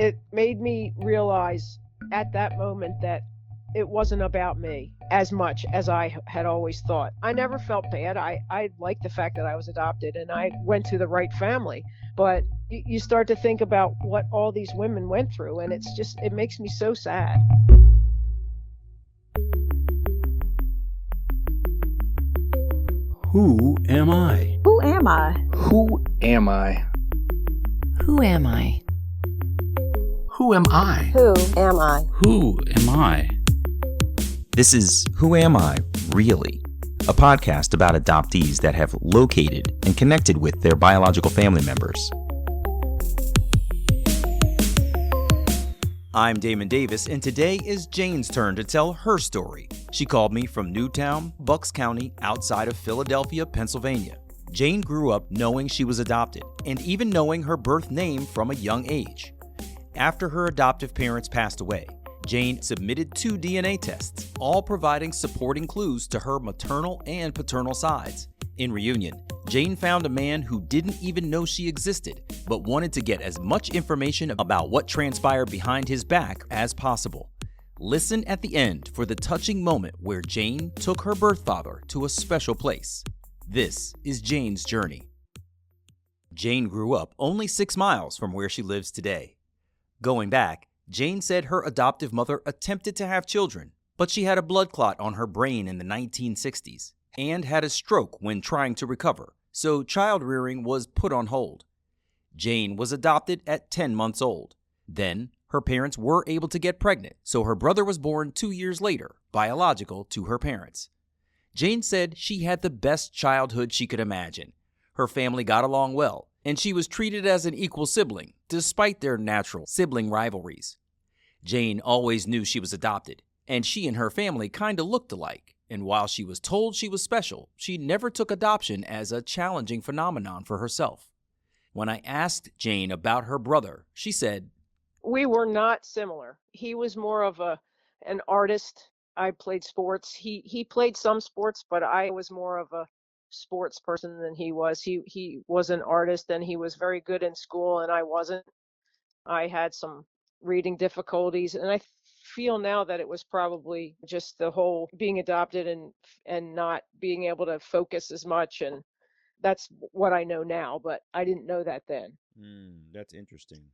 it made me realize at that moment that it wasn't about me as much as I had always thought. I never felt bad. I liked the fact that I was adopted and I went to the right family. But you start to think about what all these women went through, and it makes me so sad. Who am I? Who am I? Who am I? Who am I? Who am I? Who am I? Who am I? This is Who Am I, Really? A podcast about adoptees that have located and connected with their biological family members. I'm Damon Davis, and today is Jane's turn to tell her story. She called me from Newtown, Bucks County, outside of Philadelphia, Pennsylvania. Jane grew up knowing she was adopted, and even knowing her birth name from a young age. After her adoptive parents passed away, Jane submitted 2 DNA tests, all providing supporting clues to her maternal and paternal sides. In reunion, Jane found a man who didn't even know she existed, but wanted to get as much information about what transpired behind his back as possible. Listen at the end for the touching moment where Jane took her birth father to a special place. This is Jane's journey. Jane grew up only 6 miles from where she lives today. Going back, Jane said her adoptive mother attempted to have children, but she had a blood clot on her brain in the 1960s and had a stroke when trying to recover, so child rearing was put on hold. Jane was adopted at 10 months old. Then, her parents were able to get pregnant, so her brother was born 2 years later, biological to her parents. Jane said she had the best childhood she could imagine. Her family got along well, and she was treated as an equal sibling, despite their natural sibling rivalries. Jane always knew she was adopted, and she and her family kinda looked alike, and while she was told she was special, she never took adoption as a challenging phenomenon for herself. When I asked Jane about her brother, she said, We were not similar. He was more of an artist. I played sports. He played some sports, but I was more of a sports person than he was. He was an artist and he was very good in school and I wasn't. I had some reading difficulties, and I feel now that it was probably just the whole being adopted and not being able to focus as much, and that's what I know now, but I didn't know that then. That's interesting.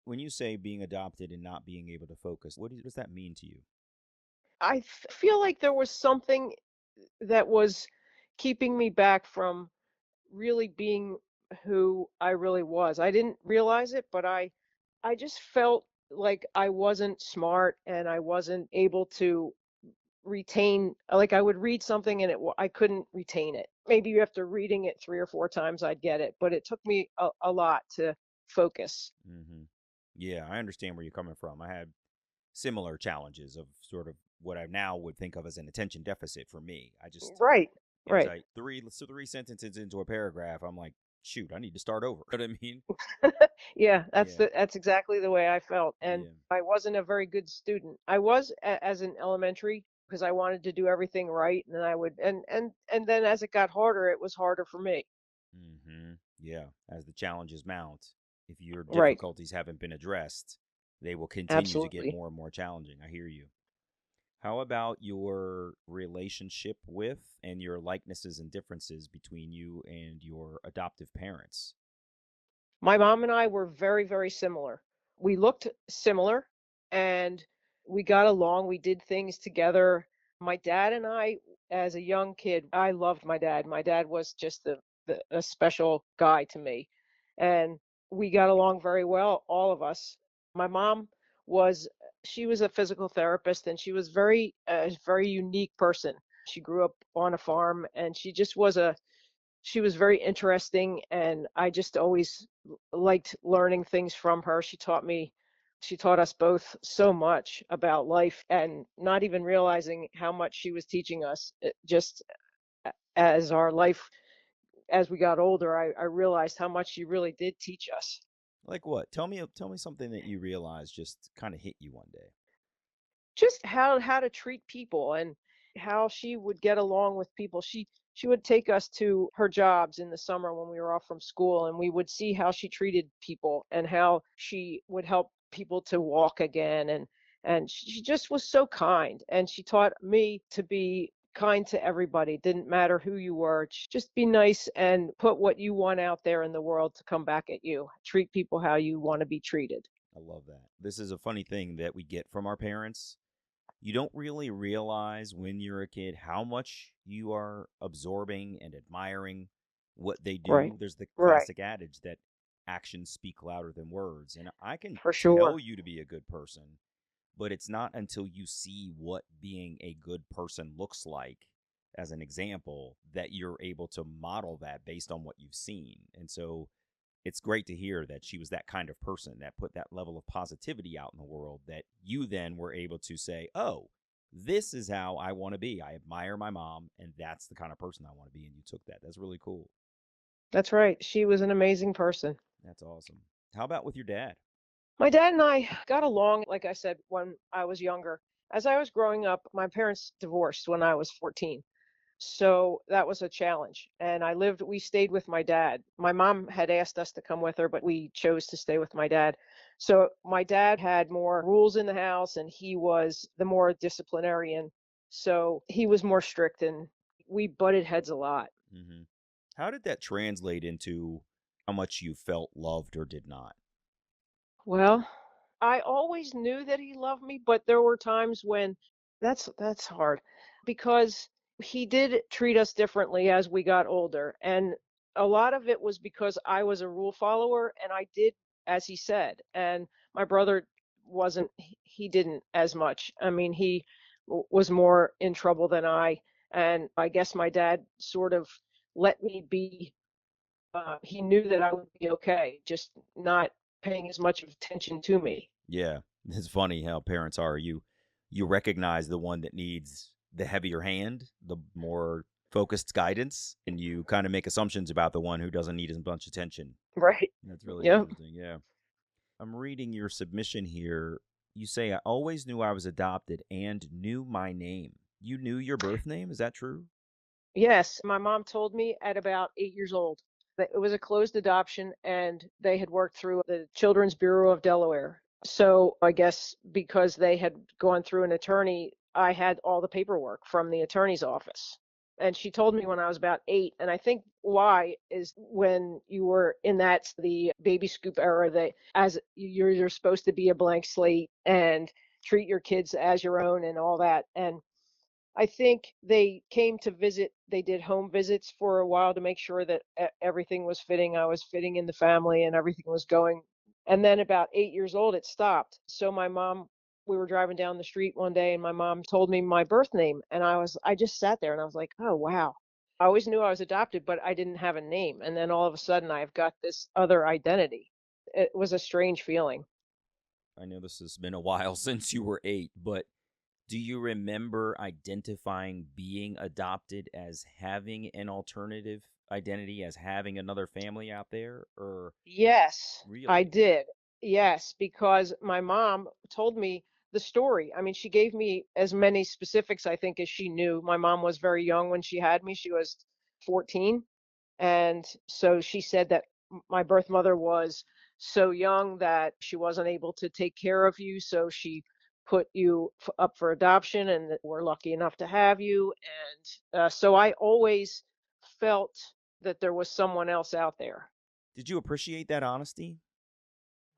When you say being adopted and not being able to focus, what does that mean to you? I feel like there was something that was keeping me back from really being who I really was. I didn't realize it, but I just felt like I wasn't smart and I wasn't able to retain, like I would read something and I couldn't retain it. Maybe after reading it 3 or 4 times I'd get it, but it took me a lot to focus. Mm-hmm. Yeah, I understand where you're coming from. I had similar challenges of sort of what I now would think of as an attention deficit for me. Right, It was right. like three sentences into a paragraph, I'm like, shoot, I need to start over. You know what I mean? Yeah, Yeah, that's exactly the way I felt. And yeah. I wasn't a very good student. I was as an elementary because I wanted to do everything right, and I would and then as it got harder, it was harder for me. Mm-hmm. Yeah. As the challenges mount, if your Right. difficulties haven't been addressed, they will continue to get Absolutely. more and more challenging. I hear you. How about your relationship with and your likenesses and differences between you and your adoptive parents? My mom and I were very, very similar. We looked similar and we got along. We did things together. My dad and I, as a young kid, I loved my dad. My dad was just a special guy to me. And we got along very well, all of us. My mom was, she was a physical therapist and she was a very unique person. She grew up on a farm and she was very interesting, and I just always liked learning things from her. She taught us both so much about life and not even realizing how much she was teaching us. Just as our life, as we got older, I realized how much she really did teach us. Like what? Tell me something that you realized just kind of hit you one day. Just how to treat people and how she would get along with people. She would take us to her jobs in the summer when we were off from school, and we would see how she treated people and how she would help people to walk again, and she just was so kind, and she taught me to be kind to everybody. Didn't matter who you were, just be nice and put what you want out there in the world to come back at you. Treat people how you want to be treated. I love that. This is a funny thing that we get from our parents. You don't really realize when you're a kid how much you are absorbing and admiring what they Right. do. There's the Right. classic adage that actions speak louder than words. And I can For tell sure. you to be a good person, but it's not until you see what being a good person looks like as an example that you're able to model that based on what you've seen. And so it's great to hear that she was that kind of person that put that level of positivity out in the world that you then were able to say, oh, this is how I want to be. I admire my mom, and that's the kind of person I want to be. And you took that. That's really cool. That's right. She was an amazing person. That's awesome. How about with your dad? My dad and I got along, like I said, when I was younger. As I was growing up, my parents divorced when I was 14. So that was a challenge. And we stayed with my dad. My mom had asked us to come with her, but we chose to stay with my dad. So my dad had more rules in the house and he was the more disciplinarian. So he was more strict and we butted heads a lot. Mm-hmm. How did that translate into how much you felt loved or did not? Well, I always knew that he loved me, but there were times when that's hard because he did treat us differently as we got older. And a lot of it was because I was a rule follower and I did as he said. And my brother wasn't, he didn't as much. I mean, he was more in trouble than I. And I guess my dad sort of let me be he knew that I would be okay, just not paying as much attention to me. Yeah, it's funny how parents are. You recognize the one that needs the heavier hand, the more focused guidance, and you kind of make assumptions about the one who doesn't need as much attention. Right. That's really Yep. interesting. Yeah. I'm reading your submission here. You say, I always knew I was adopted and knew my name. You knew your birth name? Is that true? Yes, my mom told me at about 8 years old that it was a closed adoption and they had worked through the Children's Bureau of Delaware. So I guess because they had gone through an attorney, I had all the paperwork from the attorney's office. And she told me when I was about 8. And I think why is when you were in the baby scoop era, that as you're supposed to be a blank slate and treat your kids as your own and all that. And I think they came to visit. They did home visits for a while to make sure that everything was fitting. I was fitting in the family and everything was going. And then about 8 years old, it stopped. So we were driving down the street one day and my mom told me my birth name. And I just sat there and I was like, oh, wow. I always knew I was adopted, but I didn't have a name. And then all of a sudden, I've got this other identity. It was a strange feeling. I know this has been a while since you were 8, but do you remember identifying being adopted as having an alternative identity, as having another family out there? Or Yes, I really? did. Yes, because my mom told me the story. I mean, she gave me as many specifics, I think, as she knew. My mom was very young when she had me. She was 14. And so she said that my birth mother was so young that she wasn't able to take care of you. So she put you up for adoption, and that we're lucky enough to have you. And so I always felt that there was someone else out there. Did you appreciate that honesty?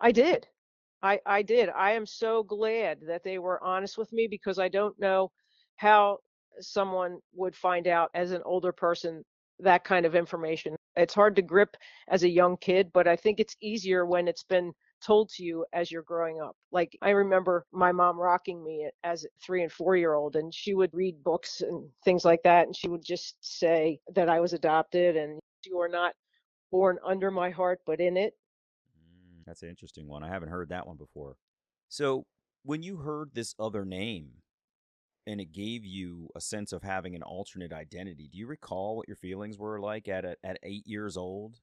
I did. I did. I am so glad that they were honest with me because I don't know how someone would find out as an older person that kind of information. It's hard to grip as a young kid, but I think it's easier when it's been told to you as you're growing up. Like I remember my mom rocking me as a 3 and 4 year old, and she would read books and things like that, and she would just say that I was adopted and you are not born under my heart, but in it. That's an interesting one. I haven't heard that one before. So, when you heard this other name and it gave you a sense of having an alternate identity, do you recall what your feelings were like at 8 years old?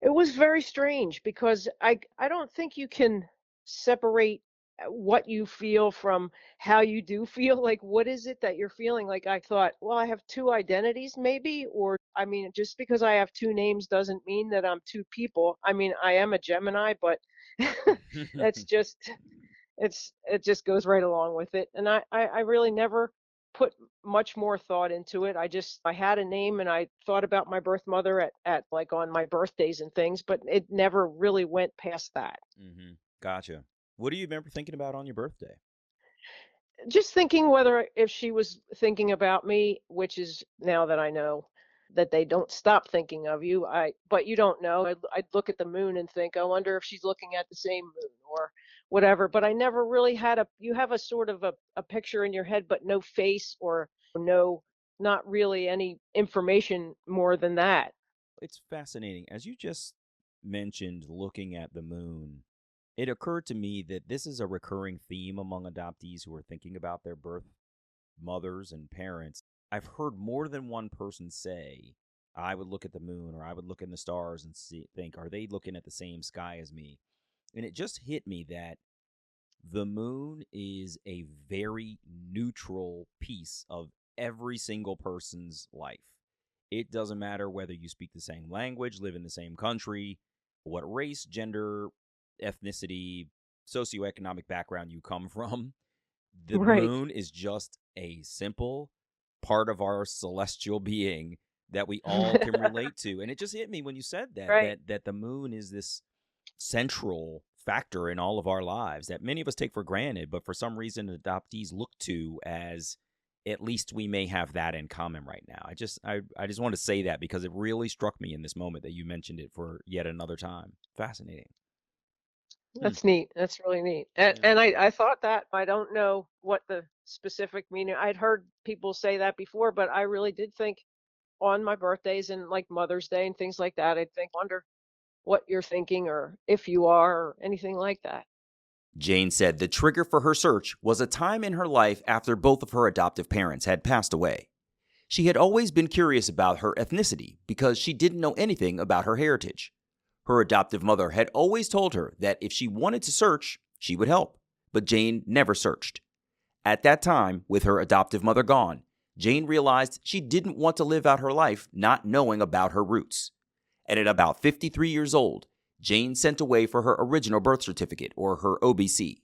It was very strange because I don't think you can separate what you feel from how you do feel. Like, what is it that you're feeling? Like, I thought, well, I have two identities, maybe, or I mean, just because I have two names doesn't mean that I'm two people. I mean, I am a Gemini, but It's just it just goes right along with it. And I really never put much more thought into it. I had a name and I thought about my birth mother at like on my birthdays and things, but it never really went past that. Gotcha. What do you remember thinking about on your birthday? Just thinking whether if she was thinking about me, which is now that I know that they don't stop thinking of you, but you don't know. I'd look at the moon and think, I wonder if she's looking at the same moon or whatever. But I never really had you have a sort of a picture in your head, but no face or no, not really any information more than that. It's fascinating. As you just mentioned looking at the moon, it occurred to me that this is a recurring theme among adoptees who are thinking about their birth mothers and parents. I've heard more than one person say, I would look at the moon or I would look in the stars and think, are they looking at the same sky as me? And it just hit me that the moon is a very neutral piece of every single person's life. It doesn't matter whether you speak the same language, live in the same country, what race, gender, ethnicity, socioeconomic background you come from. The Right. moon is just a simple part of our celestial being that we all can relate to. And it just hit me when you said that Right. that the moon is this central factor in all of our lives that many of us take for granted, but for some reason adoptees look to as at least we may have that in common right now. I just want to say that because it really struck me in this moment that you mentioned it for yet another time. Fascinating. Hmm. That's neat. That's really neat. Yeah. And I thought that. I don't know what the specific meaning. I'd heard people say that before, but I really did think on my birthdays and like Mother's Day and things like that, I'd think, wonder what you're thinking or if you are or anything like that. Jane said the trigger for her search was a time in her life after both of her adoptive parents had passed away. She had always been curious about her ethnicity because she didn't know anything about her heritage. Her adoptive mother had always told her that if she wanted to search, she would help, but Jane never searched. At that time, with her adoptive mother gone, Jane realized she didn't want to live out her life not knowing about her roots. And at about 53 years old, Jane sent away for her original birth certificate, or her OBC.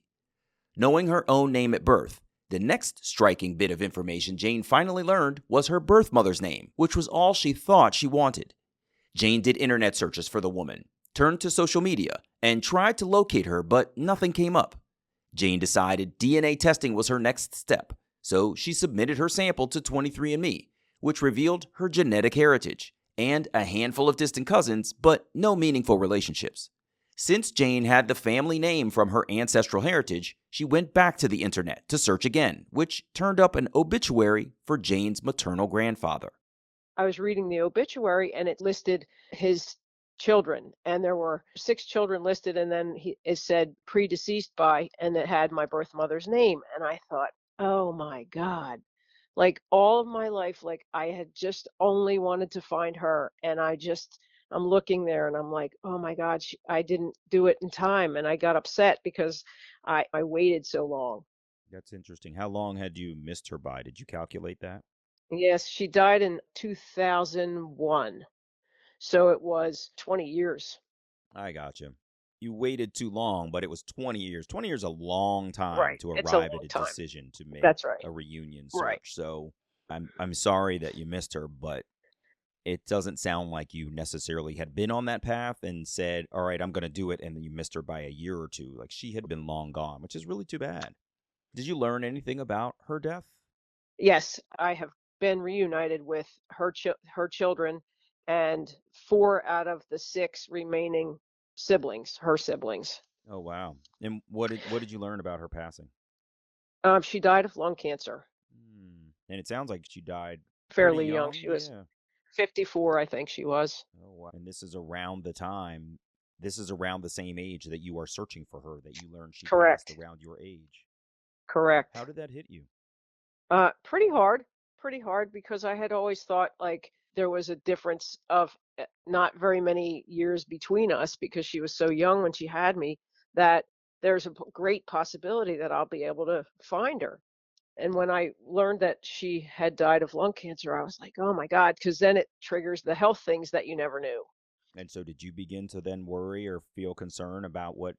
Knowing her own name at birth, the next striking bit of information Jane finally learned was her birth mother's name, which was all she thought she wanted. Jane did internet searches for the woman, turned to social media, and tried to locate her, but nothing came up. Jane decided DNA testing was her next step, so she submitted her sample to 23andMe, which revealed her genetic heritage and a handful of distant cousins, but no meaningful relationships. Since Jane had the family name from her ancestral heritage, she went back to the internet to search again, which turned up an obituary for Jane's maternal grandfather. I was reading the obituary and it listed his children, and there were 6 children listed, and then it said predeceased by, and it had my birth mother's name. And I thought, oh my God. Like all of my life, like I had just only wanted to find her, and I'm looking there and I'm like, oh my God, I didn't do it in time, and I got upset because I waited so long. That's interesting. How long had you missed her by? Did you calculate that? Yes, she died in 2001. So it was 20 years. I gotcha. You waited too long, but it was 20 years. 20 years is a long time Right. to It's a arrive at long a time. decision to make That's right. a reunion Right. search. So I'm sorry that you missed her, but it doesn't sound like you necessarily had been on that path and said, all right, I'm going to do it. And then you missed her by a year or two. Like she had been long gone, which is really too bad. Did you learn anything about her death? Yes, I have been reunited with her children and 4 out of the 6 remaining siblings, her siblings. Oh, wow. And what did you learn about her passing? She died of lung cancer And it sounds like she died pretty fairly young. young. She was Yeah. 54, I think she was. Oh, wow. And this is around the same age that you are searching for her, that you learned she passed Correct. around your age. How Correct. did that hit you? Pretty hard. Pretty hard because I had always thought like there was a difference of not very many years between us because she was so young when she had me, that there's a great possibility that I'll be able to find her. And when I learned that she had died of lung cancer, I was like, oh my God, because then it triggers the health things that you never knew. And so did you begin to then worry or feel concern about what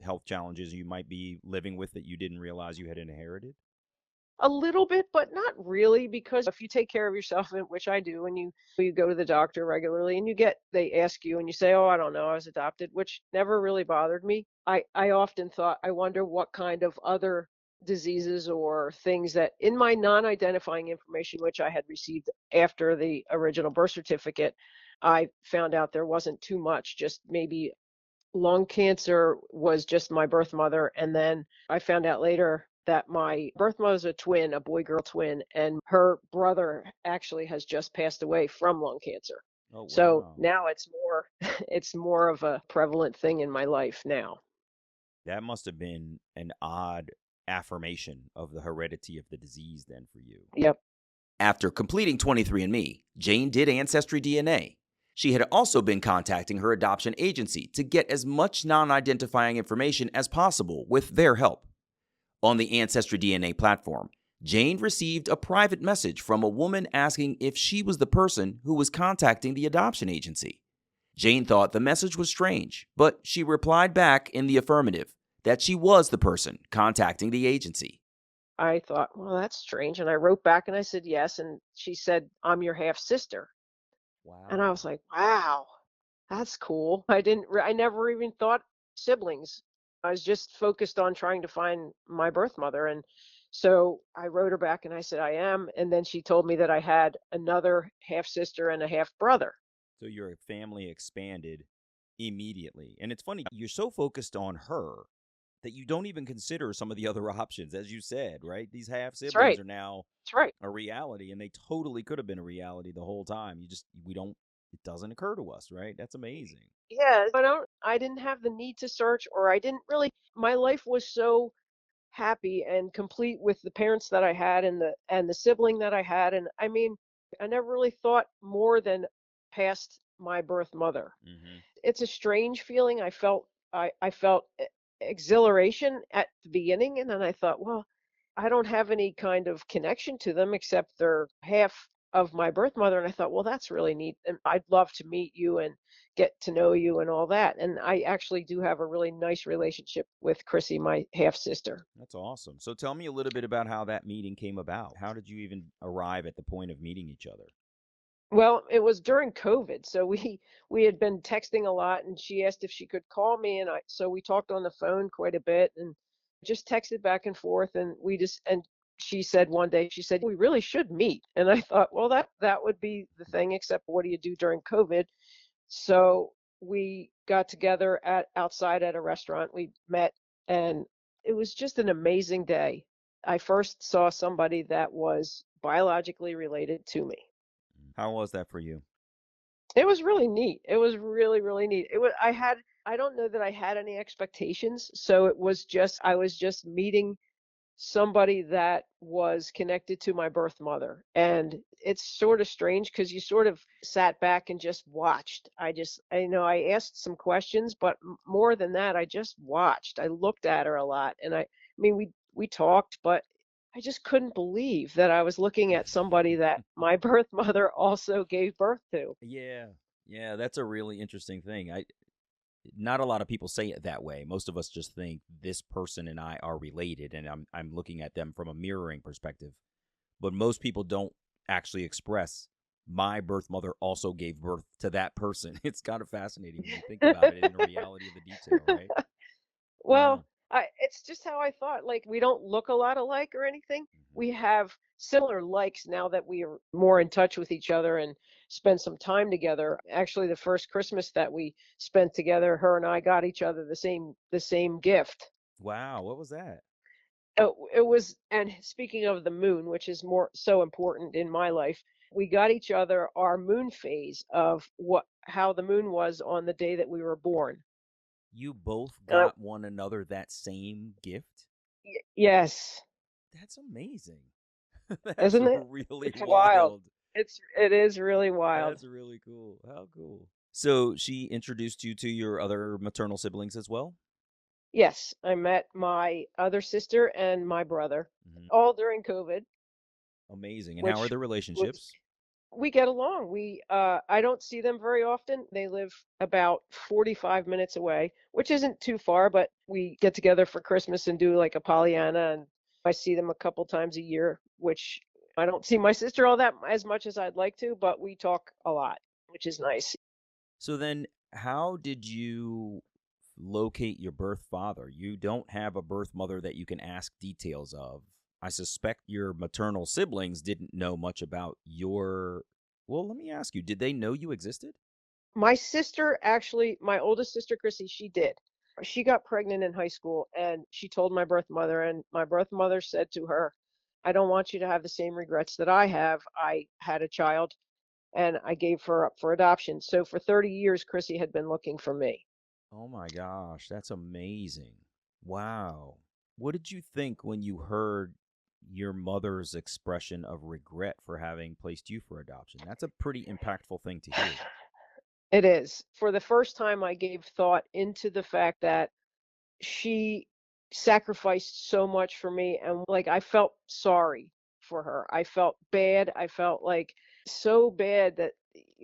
health challenges you might be living with that you didn't realize you had inherited? A little bit, but not really, because if you take care of yourself, and which I do, and you go to the doctor regularly, and they ask you, and you say, "Oh, I don't know, I was adopted," which never really bothered me. I often thought, I wonder what kind of other diseases or things that in my non-identifying information, which I had received after the original birth certificate, I found out there wasn't too much, just maybe lung cancer was just my birth mother. And then I found out later that my birth mother's a twin, a boy girl twin, and her brother actually has just passed away from lung cancer. Oh, So wow. now it's more it's more of a prevalent thing in my life now. That must have been an odd affirmation of the heredity of the disease then for you. Yep. After completing 23andMe, Jane did Ancestry DNA. She had also been contacting her adoption agency to get as much non identifying information as possible with their help. On the Ancestry DNA platform, Jane received a private message from a woman asking if she was the person who was contacting the adoption agency. Jane thought the message was strange, but she replied back in the affirmative that she was the person contacting the agency. I thought, well, that's strange. And I wrote back and I said yes. And she said, I'm your half sister. And I Wow. was like, wow, that's cool. I never even thought siblings. I was just focused on trying to find my birth mother. And so I wrote her back and I said, I am. And then she told me that I had another half sister and a half brother. So your family expanded immediately. And it's funny, you're so focused on her that you don't even consider some of the other options, as you said, right? These half That's siblings right. are now That's right. a reality, and they totally could have been a reality the whole time. We don't, it doesn't occur to us, right? That's amazing. Yeah. I didn't have the need to search, or I didn't really, my life was so happy and complete with the parents that I had and the sibling that I had. And I mean, I never really thought more than past my birth mother. Hmm. It's a strange feeling. I felt exhilaration at the beginning, and then I thought, well, I don't have any kind of connection to them except they're half of my birth mother. And I thought, well, that's really neat, and I'd love to meet you and get to know you and all that. And I actually do have a really nice relationship with Chrissy, my half sister. That's awesome. So tell me a little bit about how that meeting came about. How did you even arrive at the point of meeting each other? Well, it was during COVID, so we had been texting a lot, and she asked if she could call me, and I so we talked on the phone quite a bit, and just texted back and forth, and she said one day, she said, we really should meet. And I thought, well, that would be the thing, except what do you do during COVID? So we got together at outside at a restaurant. We met, and it was just an amazing day. I first saw somebody that was biologically related to me. How was that for you? It was really neat. It was really, really neat. I don't know that I had any expectations, so I was just meeting somebody that was connected to my birth mother. And it's sort of strange because you sort of sat back and just watched. I asked some questions, but more than that, I just watched. I looked at her a lot, and I mean, we talked, but I just couldn't believe that I was looking at somebody that my birth mother also gave birth to. Yeah. Yeah, that's a really interesting thing. I Not a lot of people say it that way. Most of us just think this person and I are related, and I'm looking at them from a mirroring perspective. But most people don't actually express my birth mother also gave birth to that person. It's kind of fascinating when you think about it in the reality of the detail, right? Well, Wow. it's just how I thought. Like, we don't look a lot alike or anything. Hmm. We have similar likes now that we are more in touch with each other and spend some time together. Actually, the first Christmas that we spent together, her and I got each other the same gift. Wow, what was that? It was, and speaking of the moon, which is more so important in my life, we got each other our moon phase of how the moon was on the day that we were born. You both Uh, got one another that same gift? yes, That's amazing. That's isn't it? really It's wild. wild. It is really wild. That's really cool. How cool. So she introduced you to your other maternal siblings as well? Yes, I met my other sister and my brother Hmm. all during COVID, Amazing. And how are which the was relationships? We get along. I don't see them very often. They live about 45 minutes away, which isn't too far, but we get together for Christmas and do like a Pollyanna, and I see them a couple times a year, which I don't see my sister all that as much as I'd like to, but we talk a lot, which is nice. So then, how did you locate your birth father? You don't have a birth mother that you can ask details of. I suspect your maternal siblings didn't know much about your. Well, let me ask you, did they know you existed? My sister actually, my oldest sister, Chrissy, she did. She got pregnant in high school and she told my birth mother, and my birth mother said to her, I don't want you to have the same regrets that I have. I had a child and I gave her up for adoption. So for 30 years, Chrissy had been looking for me. Oh my gosh, that's amazing. Wow. What did you think when you heard your mother's expression of regret for having placed you for adoption? That's a pretty impactful thing to hear. It is. For the first time, I gave thought into the fact that she sacrificed so much for me, and like I felt sorry for her. I felt bad. I felt like so bad that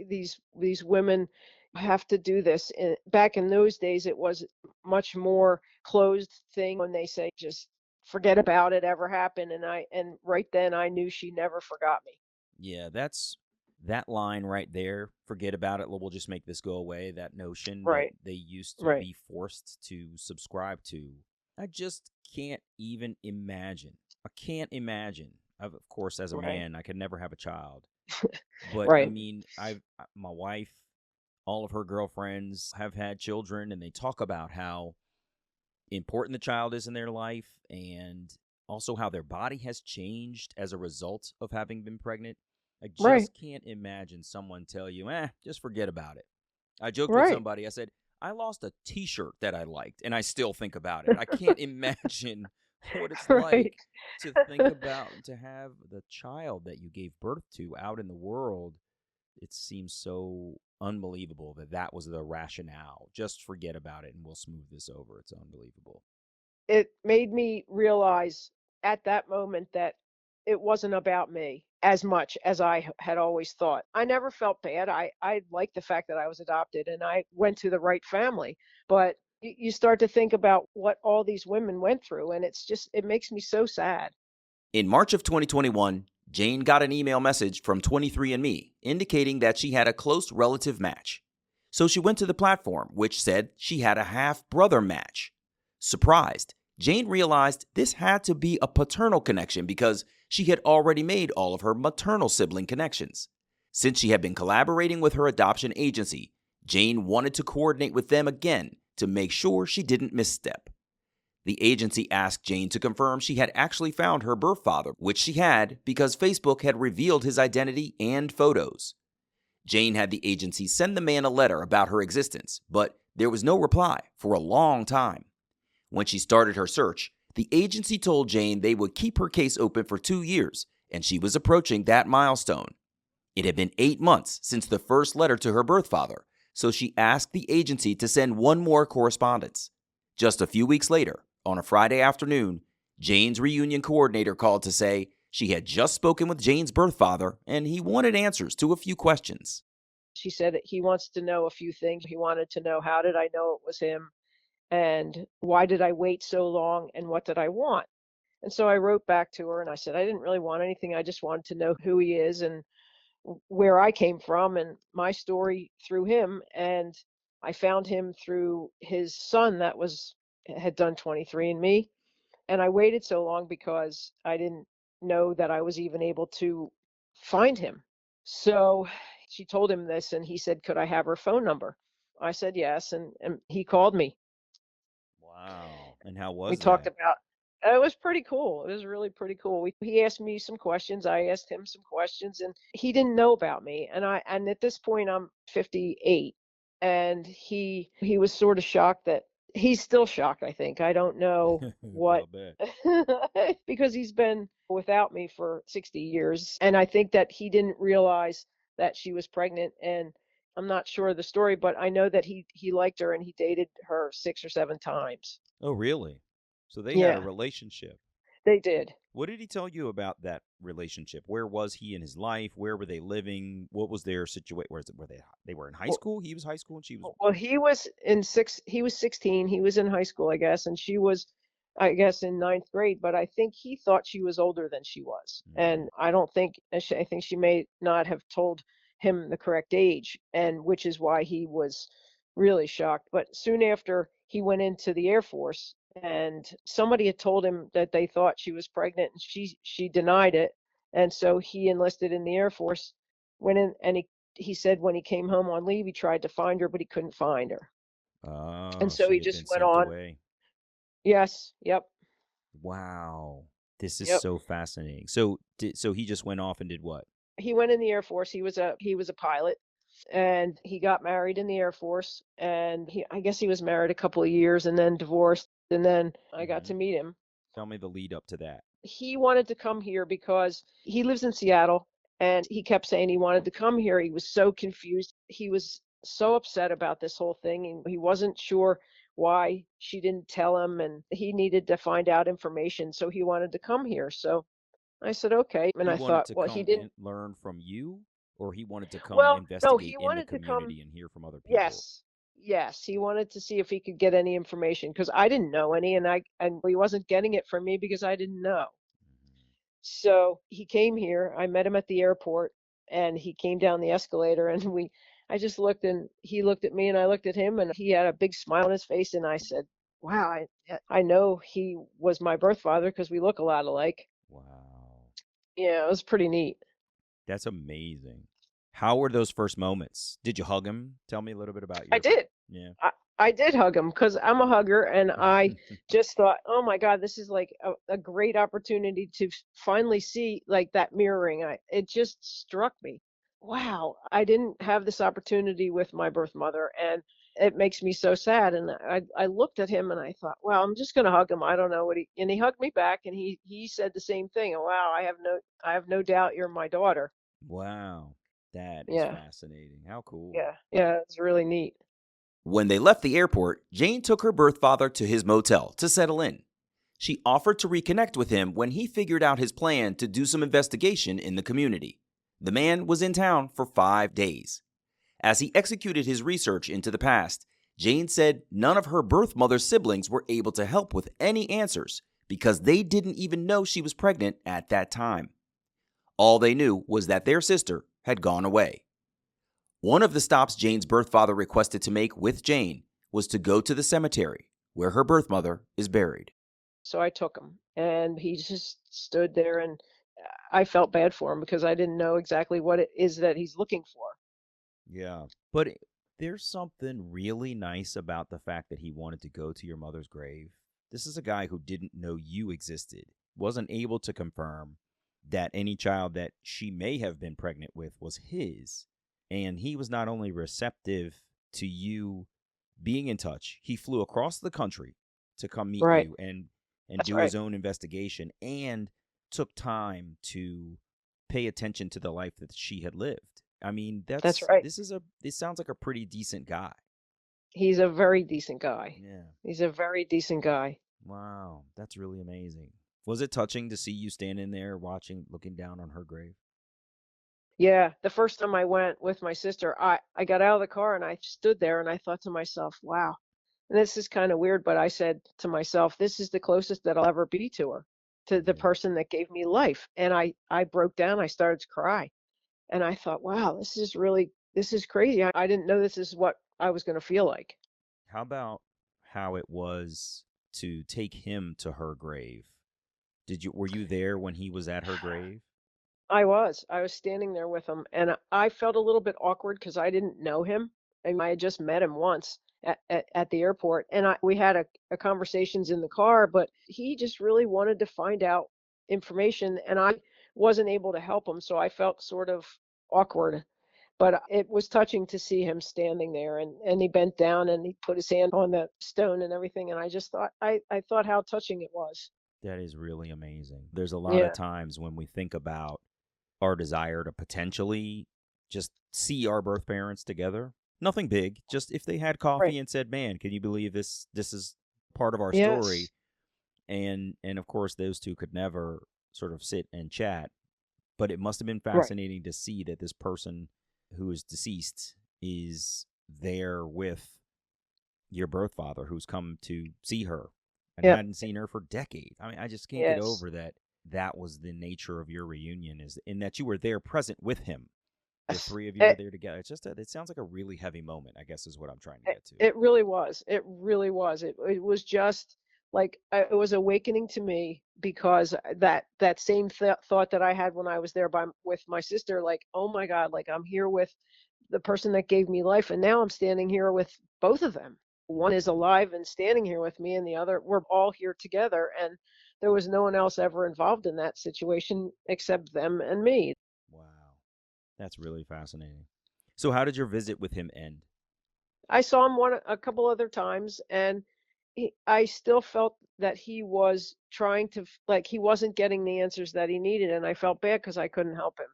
these women have to do this. And back in those days it was much more closed thing when they say just forget about it ever happened, and right then I knew she never forgot me. Yeah, that's that line right there. Forget about it. We'll just make this go away. That notion that Right. they used to Right. be forced to subscribe to. I just can't even imagine. I can't imagine. Of course, as a Right. man, I could never have a child. But I Right. mean, my wife, all of her girlfriends have had children, and they talk about how important the child is in their life and also how their body has changed as a result of having been pregnant. I Right. just can't imagine someone tell you, just forget about it. I joked with Right. somebody, I said, I lost a t shirt that I liked and I still think about it. I can't imagine what it's like Right. to think about and to have the child that you gave birth to out in the world. It seems so unbelievable that that was the rationale. Just forget about it and we'll smooth this over. It's unbelievable. It made me realize at that moment that it wasn't about me as much as had always thought. I never felt bad. I liked the fact that I was adopted and I went to the right family. But you start to think about what all these women went through, and it makes me so sad. In March of 2021, Jane got an email message from 23andMe indicating that she had a close relative match. So she went to the platform, which said she had a half brother match. Surprised, Jane realized this had to be a paternal connection because she had already made all of her maternal sibling connections. Since she had been collaborating with her adoption agency, Jane wanted to coordinate with them again to make sure she didn't misstep. The agency asked Jane to confirm she had actually found her birth father, which she had because Facebook had revealed his identity and photos. Jane had the agency send the man a letter about her existence, but there was no reply for a long time. When she started her search, the agency told Jane they would keep her case open for 2 years, and she was approaching that milestone. It had been 8 months since the first letter to her birth father, so she asked the agency to send one more correspondence. Just a few weeks later, on a Friday afternoon, Jane's reunion coordinator called to say she had just spoken with Jane's birth father and he wanted answers to a few questions. She said that he wants to know a few things. He wanted to know, how did I know it was him? And why did I wait so long? And what did I want? And so I wrote back to her and I said, I didn't really want anything. I just wanted to know who he is and where I came from and my story through him. And I found him through his son that had done 23andMe. And I waited so long because I didn't know that I was even able to find him. So she told him this and he said, could I have her phone number? I said yes. And he called me. Wow. And how We was talked that? about it. Was pretty cool. It was really pretty cool. He asked me some questions. I asked him some questions, and he didn't know about me. And at this point, I'm 58, and he was sort of shocked that he's still shocked. I think I don't know what I'll bet. because he's been without me for 60 years, and I think that he didn't realize that she was pregnant. And I'm not sure of the story, but I know that he liked her and he dated her 6 or 7 times. Oh, really? So they had a Yeah, relationship. they did. What did he tell you about that relationship? Where was he in his life? Where were they living? What was their situation? Were they were in high Well, school? He was high school and she was. well, he was 16. He was in high school, I guess, and she was, I guess, in ninth grade. But I think he thought she was older than she was, Mm, and I don't think I think she may not have told him the correct age, and which is why he was really shocked. But soon after, he went into the Air Force, and somebody had told him that they thought she was pregnant, and she denied it, and so he enlisted in the Air Force, went in, and he said when he came home on leave, he tried to find her, but he couldn't find her. And oh, so she he had just been went sent on. away. Yes, yep, Wow. This is yep. so fascinating. So he just went off and did what? He went in the Air Force. He was a pilot, and he got married in the Air Force. And I guess he was married a couple of years and then divorced. And then I got to Hmm. meet him. Tell me the lead up to that. He wanted to come here because he lives in Seattle, and he kept saying he wanted to come here. He was so confused. He was so upset about this whole thing, and he wasn't sure why she didn't tell him, and he needed to find out information, so he wanted to come here. So I said, okay. And He I wanted thought, to well, he come didn't. and learn from you, or he wanted to come Well, no, investigate he in the wanted to come. community and hear from other people. Yes, yes, he wanted to see if he could get any information because I didn't know any, and he wasn't getting it from me because I didn't know. Mhm. So he came here. I met him at the airport, and he came down the escalator, and I just looked, and he looked at me, and I looked at him, and he had a big smile on his face, and I said, "Wow, I know he was my birth father because we look a lot alike." Wow. Yeah, it was pretty neat. That's amazing. How were those first moments? Did you hug him? Tell me a little bit about I your. did. Yeah. I did hug him because I'm a hugger, and I just thought, oh my God, this is like a great opportunity to finally see like that mirroring. It just struck me. Wow, I didn't have this opportunity with my birth mother, and it makes me so sad. And I looked at him and I thought, well, I'm just gonna hug him. I don't know what and he hugged me back, and he said the same thing. Wow, I have no doubt you're my daughter. Wow. That is Yeah, fascinating. How cool. yeah, it's really neat. When they left the airport, Jane took her birth father to his motel to settle in. She offered to reconnect with him when he figured out his plan to do some investigation in the community. The man was in town for 5 days. As he executed his research into the past, Jane said none of her birth mother's siblings were able to help with any answers because they didn't even know she was pregnant at that time. All they knew was that their sister had gone away. One of the stops Jane's birth father requested to make with Jane was to go to the cemetery where her birth mother is buried. So I took him, and he just stood there, and I felt bad for him because I didn't know exactly what it is that he's looking for. Yeah. But there's something really nice about the fact that he wanted to go to your mother's grave. This is a guy who didn't know you existed, wasn't able to confirm that any child that she may have been pregnant with was his. And he was not only receptive to you being in touch, he flew across the country to come meet Right. you and That's do right. his own investigation and took time to pay attention to the life that she had lived. I mean, That's right. this sounds like a pretty decent guy. He's a very decent guy. Yeah. He's a very decent guy. Wow, that's really amazing. Was it touching to see you standing there watching, looking down on her grave? Yeah, the first time I went with my sister, I got out of the car and I stood there and I thought to myself, wow. And this is kind of weird, but I said to myself, this is the closest that I'll ever be to her, to the Yeah. person that gave me life. And I broke down. I started to cry. And I thought, wow, this is crazy. I didn't know this is what I was going to feel like. How about how it was to take him to her grave? Were you there when he was at her grave? I was. I was standing there with him, and I felt a little bit awkward because I didn't know him. And I had just met him once at the airport, and we had a conversations in the car, but he just really wanted to find out information, and I wasn't able to help him, so I felt sort of awkward. But it was touching to see him standing there, and he bent down and he put his hand on the stone and everything, and I just thought I thought how touching it was. That is really amazing. There's a lot of Yeah, times when we think about our desire to potentially just see our birth parents together. Nothing big, just if they had right. coffee and said, "Man, can you believe this is part of our story?" Yes. And of course those two could never sort of sit and chat, but it must have been Right. fascinating to see that this person who is deceased is there with your birth father who's come to see her and Yeah. hadn't seen her for decades. I mean, I just can't get Yes. over that. That was the nature of your reunion, is in that you were there present with him. The Yes. three of you were there together. It's just it sounds like a really heavy moment, I guess, is what I'm trying to get to. It really was. It really was. It was just like it was awakening to me because that same thought that I had when I was there with my sister, like, oh my God, like I'm here with the person that gave me life, and now I'm standing here with both of them. One is alive and standing here with me, and the other, we're all here together, and there was no one else ever involved in that situation except them and me. Wow. That's really fascinating. So how did your visit with him end? I saw him a couple other times, and I still felt that he was trying to like he wasn't getting the answers that he needed, and I felt bad because I couldn't help him.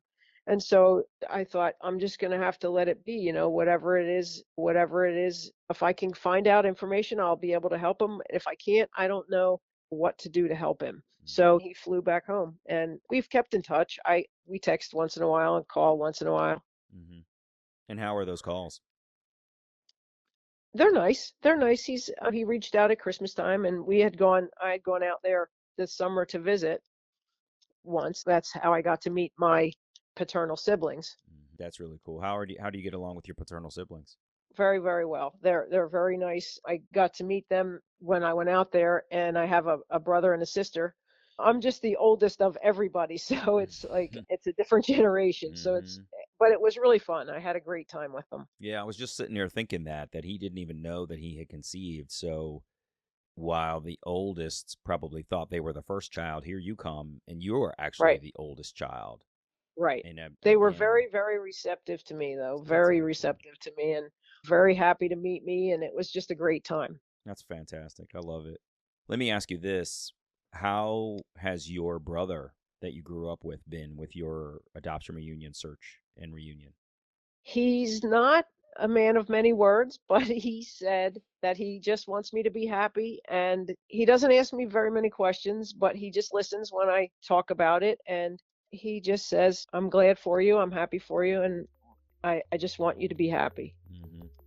And so I thought, I'm just going to have to let it be, whatever it is, whatever it is. If I can find out information, I'll be able to help him. If I can't, I don't know what to do to help him. So he flew back home, and we've kept in touch. We text once in a while and call once in a while. Mm-hmm. And how are those calls? They're nice. They're nice. He reached out at Christmas time, and I had gone out there this summer to visit once. That's how I got to meet my paternal siblings. That's really cool. How do you get along with your paternal siblings? Very, very well. They're very nice. I got to meet them when I went out there, and I have a brother and a sister. I'm just the oldest of everybody, so it's like it's a different generation. So but it was really fun. I had a great time with them. Yeah, I was just sitting there thinking that he didn't even know that he had conceived. So while the oldest probably thought they were the first child, here you come and you're actually Right. the oldest child. Right. And They were again, very, very receptive to me, though. that's Very excellent. receptive to me, and very happy to meet me, and it was just a great time. That's fantastic. I love it. Let me ask you this. How has your brother that you grew up with been with your adoption reunion search and reunion? He's not a man of many words, but he said that he just wants me to be happy, and he doesn't ask me very many questions, but he just listens when I talk about it, and he just says, I'm glad for you, I'm happy for you, and I just want you to be happy.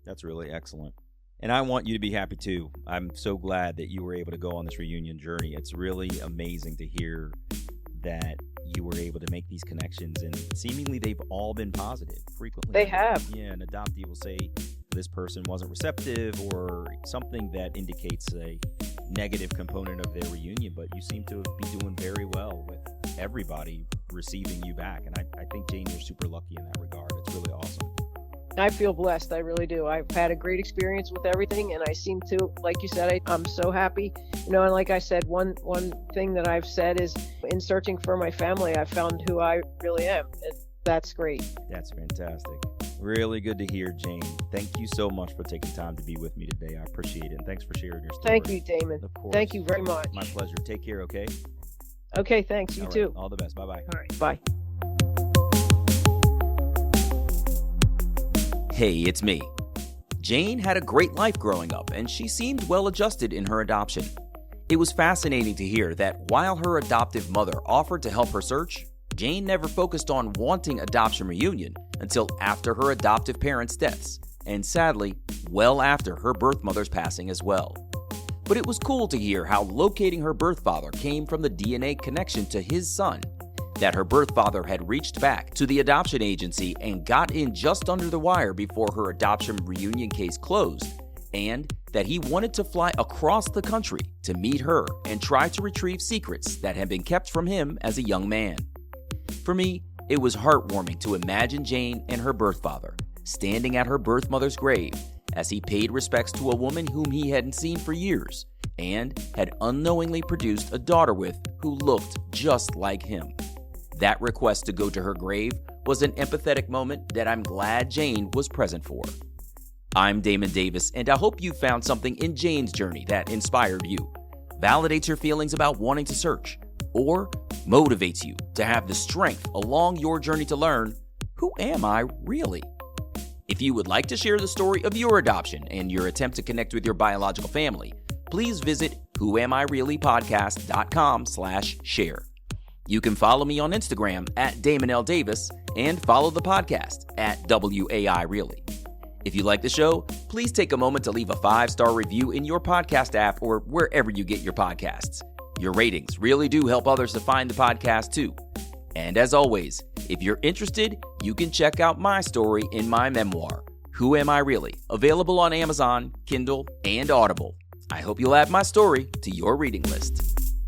That's really excellent. And I want you to be happy too. I'm so glad that you were able to go on this reunion journey. It's really amazing to hear that you were able to make these connections, and seemingly they've all been positive frequently. They have. Yeah, an adoptee will say this person wasn't receptive or something that indicates a negative component of their reunion, but you seem to be doing very well with everybody receiving you back. And I think, Jane, you're super lucky in that regard. It's really awesome. I feel blessed. I really do. I've had a great experience with everything, and I seem to, like you said, I'm so happy. And like I said, one thing that I've said is, in searching for my family, I found who I really am, and that's great. That's fantastic. Really good to hear, Jane. Thank you so much for taking time to be with me today. I appreciate it, and thanks for sharing your story. Thank you, Damon. Of course. Thank you very much. My pleasure. Take care, okay? Okay, thanks. You All right. too. All the best. Bye-bye. All right, bye. Hey, it's me. Jane had a great life growing up, and she seemed well adjusted in her adoption. It was fascinating to hear that while her adoptive mother offered to help her search, Jane never focused on wanting adoption reunion until after her adoptive parents' deaths, and sadly, well after her birth mother's passing as well. But it was cool to hear how locating her birth father came from the DNA connection to his son, that her birth father had reached back to the adoption agency and got in just under the wire before her adoption reunion case closed, and that he wanted to fly across the country to meet her and try to retrieve secrets that had been kept from him as a young man. For me, it was heartwarming to imagine Jane and her birth father standing at her birth mother's grave as he paid respects to a woman whom he hadn't seen for years and had unknowingly produced a daughter with who looked just like him. That request to go to her grave was an empathetic moment that I'm glad Jane was present for. I'm Damon Davis, and I hope you found something in Jane's journey that inspired you, validates your feelings about wanting to search, or motivates you to have the strength along your journey to learn, who am I really? If you would like to share the story of your adoption and your attempt to connect with your biological family, please visit whoamireallypodcast.com/share. You can follow me on Instagram at Damon L. Davis and follow the podcast at WAI Really. If you like the show, please take a moment to leave a 5-star review in your podcast app or wherever you get your podcasts. Your ratings really do help others to find the podcast too. And as always, if you're interested, you can check out my story in my memoir, Who Am I Really? Available on Amazon, Kindle, and Audible. I hope you'll add my story to your reading list.